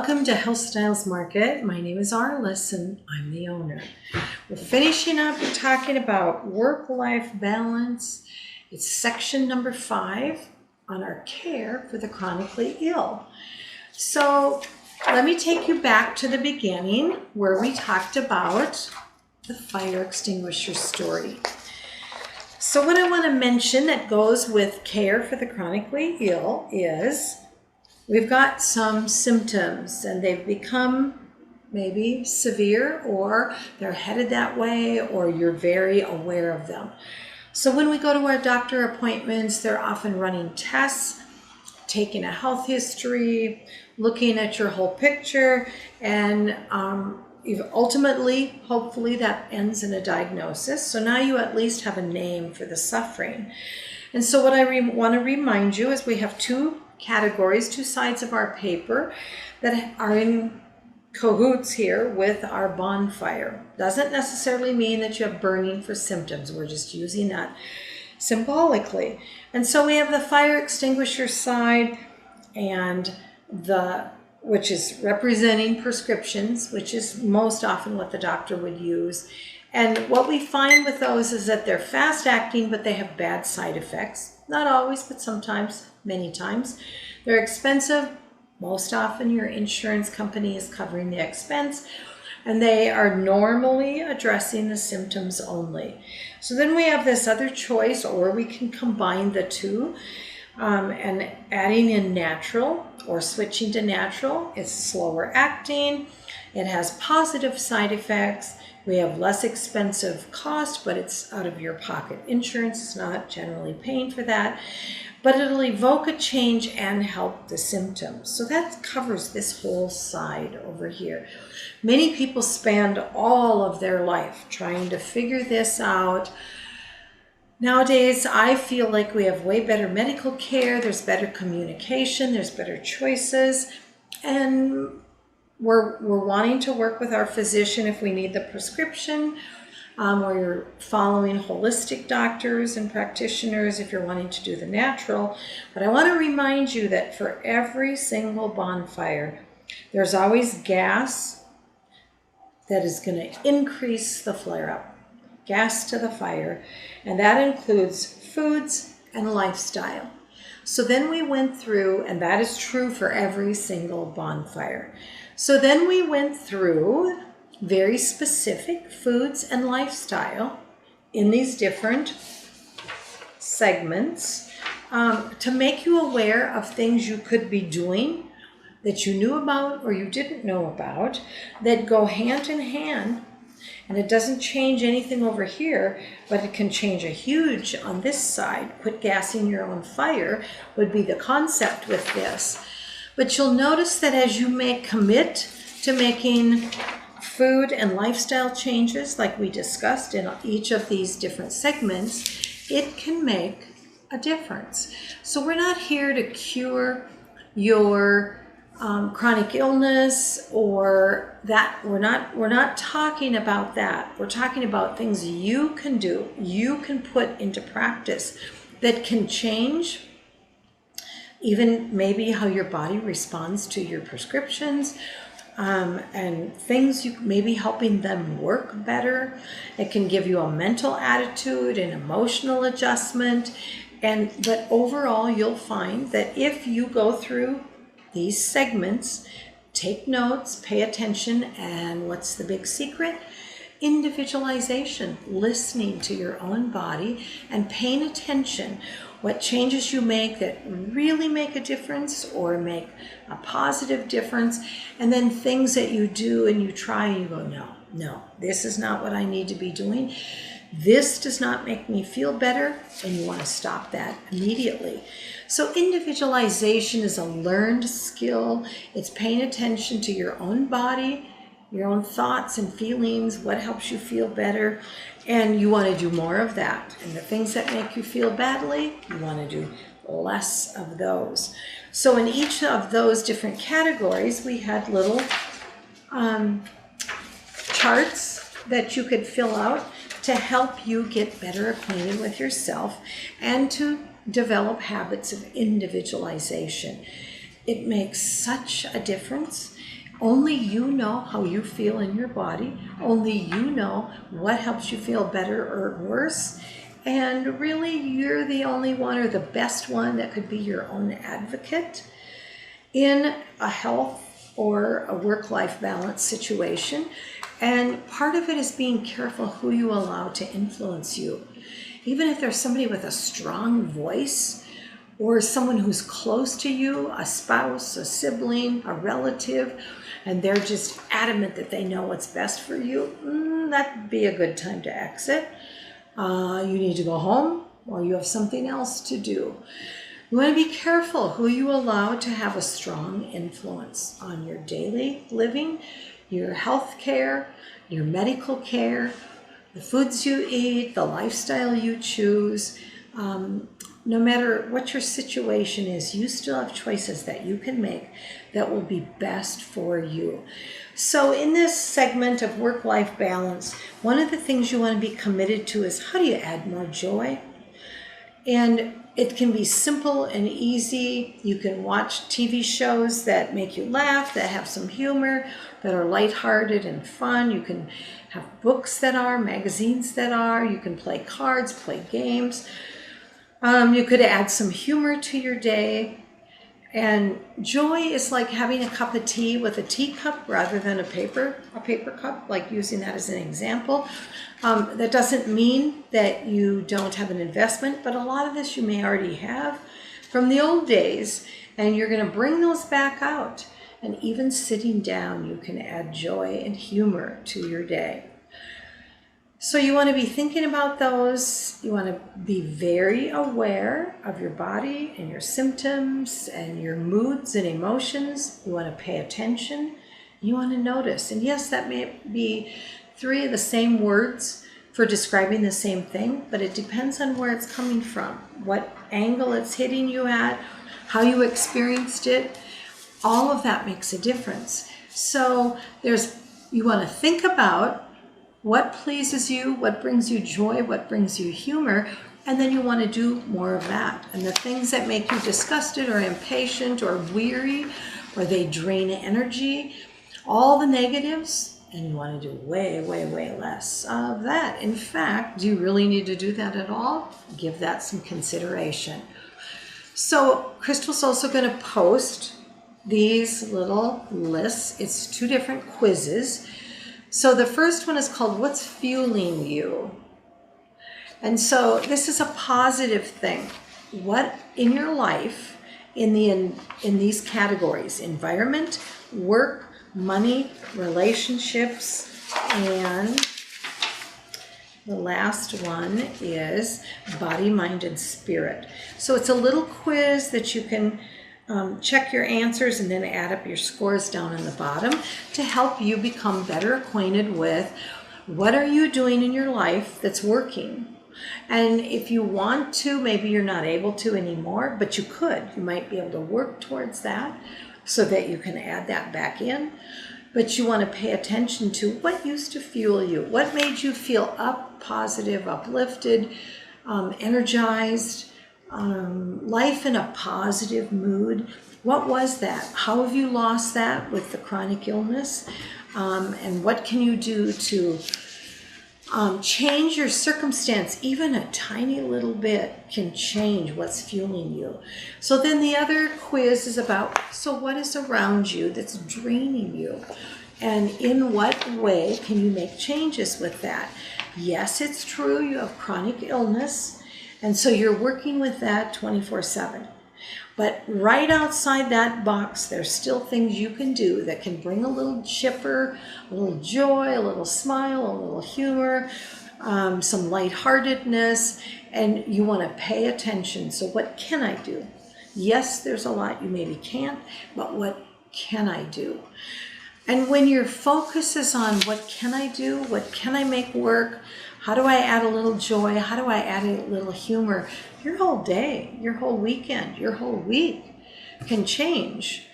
Welcome to Health Styles Market. My name is Arliss and I'm the owner. We're finishing up talking about work-life balance. It's section number 5 on our care for the chronically ill. So let me take you back to the beginning where we talked about the fire extinguisher story. So what I want to mention that goes with care for the chronically ill is we've got some symptoms and they've become maybe severe, or they're headed that way, or you're very aware of them. So when we go to our doctor appointments, they're often running tests, taking a health history, looking at your whole picture, and ultimately, hopefully that ends in a diagnosis. So now you at least have a name for the suffering. And so what I want to remind you is we have two categories, two sides of our paper that are in cahoots here with our bonfire. Doesn't necessarily mean that you have burning for symptoms. We're just using that symbolically. And so we have the fire extinguisher side, and which is representing prescriptions, which is most often what the doctor would use. And what we find with those is that they're fast acting, but they have bad side effects. Not always, but sometimes, many times. They're expensive. Most often your insurance company is covering the expense, and they are normally addressing the symptoms only. So then we have this other choice, or we can combine the two, and adding in natural or switching to natural. It's slower acting. It has positive side effects. We have less expensive cost, but it's out of your pocket. Insurance is not generally paying for that, but it'll evoke a change and help the symptoms. So that covers this whole side over here. Many people spend all of their life trying to figure this out. Nowadays, I feel like we have way better medical care. There's better communication. There's better choices. And we're wanting to work with our physician if we need the prescription, or you're following holistic doctors and practitioners if you're wanting to do the natural. But I want to remind you that for every single bonfire, there's always gas that is going to increase the flare-up, gas to the fire, and that includes foods and lifestyle. So then we went through, and that is true for every single bonfire. So then we went through very specific foods and lifestyle in these different segments to make you aware of things you could be doing that you knew about or you didn't know about that go hand in hand. And it doesn't change anything over here, but it can change a huge on this side. Quit gassing your own fire would be the concept with this. But you'll notice that as you commit to making food and lifestyle changes like we discussed in each of these different segments, it can make a difference. So we're not here to cure your chronic illness or that. We're not talking about that. We're talking about things you can do, you can put into practice that can change even maybe how your body responds to your prescriptions, and things you maybe helping them work better. It can give you a mental attitude and emotional adjustment. But overall, you'll find that if you go through these segments, take notes, pay attention, and what's the big secret? Individualization, listening to your own body and paying attention. What changes you make that really make a difference or make a positive difference, and then things that you do and you try and you go, no, this is not what I need to be doing. This does not make me feel better, and you want to stop that immediately. So individualization is a learned skill. It's paying attention to your own body, your own thoughts and feelings, what helps you feel better, and you want to do more of that. And the things that make you feel badly, you want to do less of those. So in each of those different categories, we had little charts that you could fill out to help you get better acquainted with yourself and to develop habits of individualization. It makes such a difference. Only you know how you feel in your body. Only you know what helps you feel better or worse. And really, you're the only one or the best one that could be your own advocate in a health or a work-life balance situation. And part of it is being careful who you allow to influence you. Even if there's somebody with a strong voice or someone who's close to you, a spouse, a sibling, a relative, and they're just adamant that they know what's best for you, that'd be a good time to exit. You need to go home or you have something else to do. You want to be careful who you allow to have a strong influence on your daily living, your health care, your medical care, the foods you eat, the lifestyle you choose. No matter what your situation is, you still have choices that you can make that will be best for you. So in this segment of work-life balance, one of the things you want to be committed to is how do you add more joy? And it can be simple and easy. You can watch TV shows that make you laugh, that have some humor, that are lighthearted and fun. You can have books that are, magazines that are. You can play cards, play games. You could add some humor to your day. And joy is like having a cup of tea with a teacup rather than a paper cup, like using that as an example. That doesn't mean that you don't have an investment, but a lot of this you may already have from the old days, and you're going to bring those back out. And even sitting down, you can add joy and humor to your day. So you want to be thinking about those. You want to be very aware of your body and your symptoms and your moods and emotions. You want to pay attention. You want to notice. And yes, that may be 3 of the same words for describing the same thing, but it depends on where it's coming from, what angle it's hitting you at, how you experienced it. All of that makes a difference. So you want to think about what pleases you, what brings you joy, what brings you humor, and then you want to do more of that. And the things that make you disgusted or impatient or weary or they drain energy, all the negatives, and you want to do way, way, way less of that. In fact, do you really need to do that at all? Give that some consideration. So Crystal's also going to post these little lists. It's 2 different quizzes. So the first one is called What's Fueling You? And so this is a positive thing. What in your life in these categories: environment, work, money, relationships, and the last one is body, mind, and spirit. So it's a little quiz that you can check your answers and then add up your scores down in the bottom to help you become better acquainted with what are you doing in your life that's working. And if you want to, maybe you're not able to anymore, but you could. You might be able to work towards that so that you can add that back in. But you want to pay attention to what used to fuel you, what made you feel up, positive, uplifted, energized, life in a positive mood. What was that? How have you lost that with the chronic illness? And what can you do to change your circumstance? Even a tiny little bit can change what's fueling you. So then the other quiz is about, so what is around you that's draining you? And in what way can you make changes with that? Yes, it's true, you have chronic illness, and so you're working with that 24/7. But right outside that box, there's still things you can do that can bring a little chipper, a little joy, a little smile, a little humor, some lightheartedness, and you want to pay attention. So what can I do? Yes, there's a lot you maybe can't, but what can I do? And when your focus is on what can I do, what can I make work, how do I add a little joy, how do I add a little humor, your whole day, your whole weekend, your whole week can change.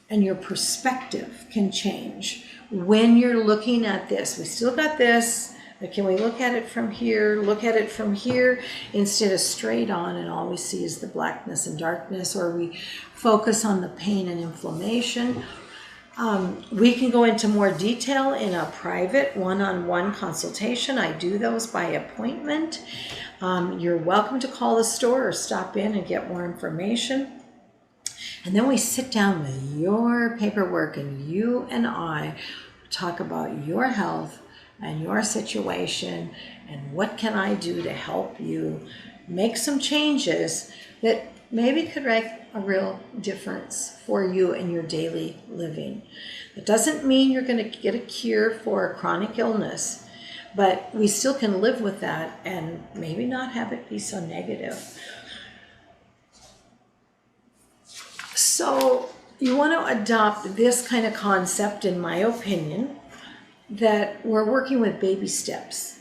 And your perspective can change when you're looking at this. We still got this, but can we look at it from here, instead of straight on and all we see is the blackness and darkness, or we focus on the pain and inflammation. We can go into more detail in a private one-on-one consultation. I do those by appointment. You're welcome to call the store or stop in and get more information. And then we sit down with your paperwork and you and I talk about your health and your situation and what can I do to help you make some changes that maybe could make a real difference for you in your daily living. It doesn't mean you're going to get a cure for a chronic illness, but we still can live with that and maybe not have it be so negative. So you want to adopt this kind of concept, in my opinion, that we're working with baby steps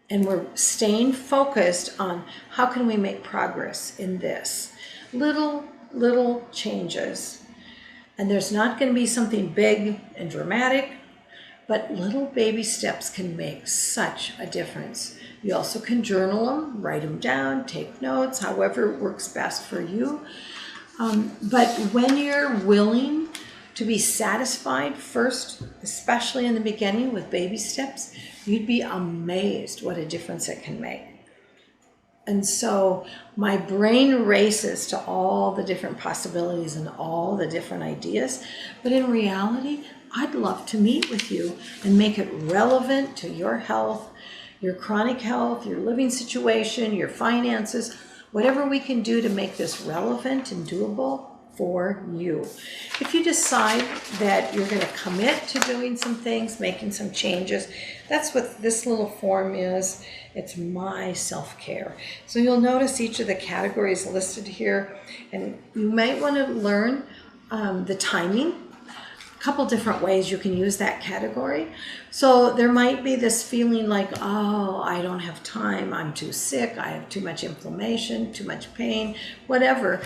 and we're staying focused on how can we make progress in this. Little changes. And there's not going to be something big and dramatic, but little baby steps can make such a difference. You also can journal them, write them down, take notes, however works best for you. But when you're willing to be satisfied first, especially in the beginning with baby steps, you'd be amazed what a difference it can make. And so my brain races to all the different possibilities and all the different ideas. But in reality, I'd love to meet with you and make it relevant to your health, your chronic health, your living situation, your finances, whatever we can do to make this relevant and doable for you. If you decide that you're going to commit to doing some things, making some changes, that's what this little form is. It's my self-care. So you'll notice each of the categories listed here, and you might want to learn the timing. A couple different ways you can use that category. So there might be this feeling like, oh, I don't have time, I'm too sick, I have too much inflammation, too much pain, whatever.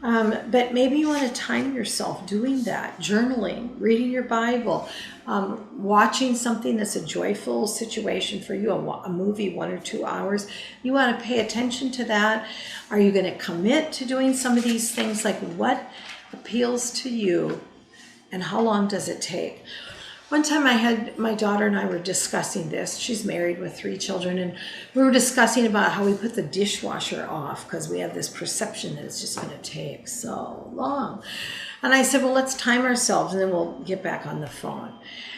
But maybe you want to time yourself doing that, journaling, reading your Bible, watching something that's a joyful situation for you, a movie, 1 or 2 hours. You want to pay attention to that. Are you going to commit to doing some of these things? Like, what appeals to you and how long does it take? One time my daughter and I were discussing this. She's married with 3 children, and we were discussing about how we put the dishwasher off because we have this perception that it's just going to take so long. And I said, well, let's time ourselves and then we'll get back on the phone.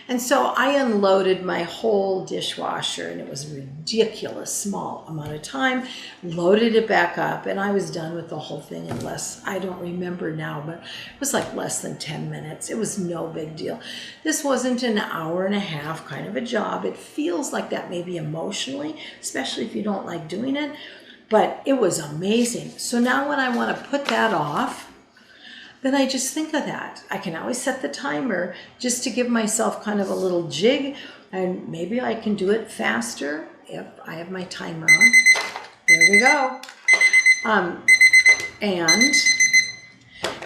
And so I unloaded my whole dishwasher, and it was a ridiculous small amount of time, loaded it back up, and I was done with the whole thing in I don't remember now, but it was like less than 10 minutes. It was no big deal. This wasn't an hour and a half kind of a job. It feels like that maybe emotionally, especially if you don't like doing it, but it was amazing. So now when I want to put that off, then I just think of that. I can always set the timer just to give myself kind of a little jig, and maybe I can do it faster if I have my timer on. There we go. And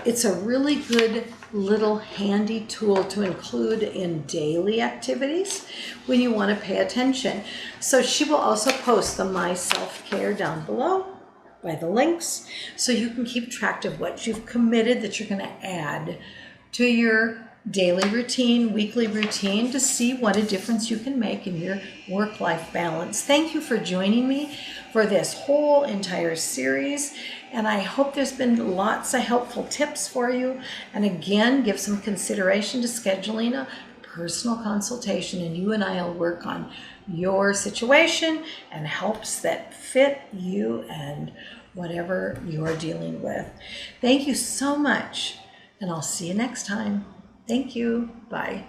it's a really good little handy tool to include in daily activities when you want to pay attention. So she will also post the My Self-Care down below by the links, so you can keep track of what you've committed that you're going to add to your daily routine, weekly routine, to see what a difference you can make in your work-life balance. Thank you for joining me for this whole entire series, and I hope there's been lots of helpful tips for you. And again, give some consideration to scheduling a personal consultation, and you and I will work on your situation and helps that fit you and whatever you're dealing with. Thank you so much, and I'll see you next time. Thank you. Bye.